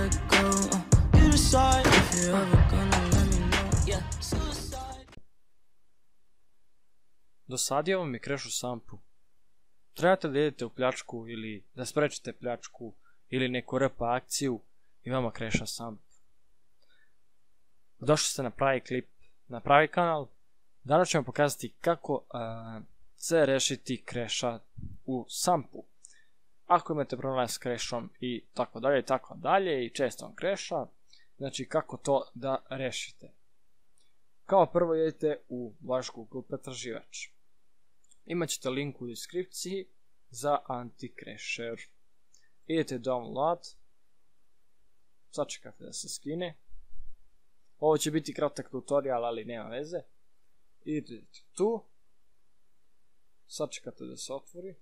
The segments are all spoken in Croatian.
let go. You decide if you're ever gonna let me know. Yeah, suicide. Dosadio vam je Crash u Sampu. Trebate da idete u pljačku ili da sprečite pljačku ili neku RP akciju i vama Crasha Samp. Došli ste na pravi klip, na pravi kanal. Danas ćemo pokazati kako se rešiti Crasha u Sampu. Ako imate problem s Crashom i tako dalje i često vam Crasha, znači kako to da rešite. Kao prvo idete u vaš Google pretraživač. Imaćete link u deskripciji za anti-crasher. Idete download, sačekate da se skine. Ovo će biti kratak tutorial, ali nema veze. Idete tu, sačekate da se otvori.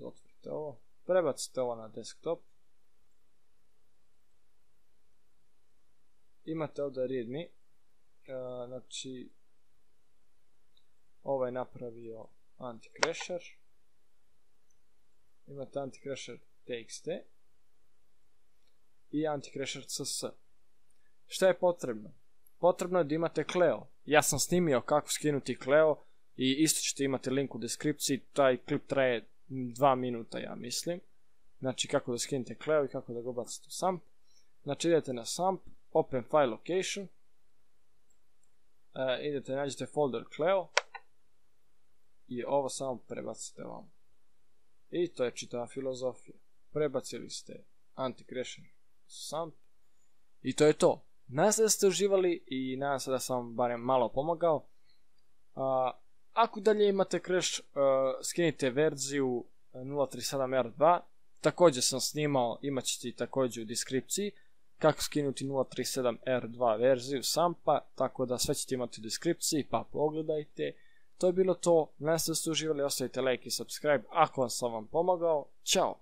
Otvorite ovo, prebacite ovo na desktop. Imate ovdje readme, znači ovo je napravio anti-crasher. Imate anti-crasher txt i anti-crasher cs. Šta je potrebno? Potrebno je da imate Cleo. Ja sam snimio kako skinuti Cleo i isto ćete imati link u deskripciji. Taj klip traje 2 minuta, ja mislim. Znači kako da skinete Cleo i kako da ga bacite u Samp. Znači idete na Samp, Open File Location, idete nađete folder Cleo i ovo samo prebacite vam. I to je čitava filozofija. Prebacili ste anti-crasher Samp i to je to. Nadam se da ste uživali i nadam se da sam vam barem malo pomogao. Ako dalje imate Crash, skinite verziju 0.37R2. Također sam snimao, imat ćete također u deskripciji kako skinuti 0.37R2 verziju Sampa, tako da sve ćete imati u deskripciji, pa pogledajte. To je bilo to, nadam se da ste uživali, ostavite like i subscribe ako sam vam pomogao. Ćao!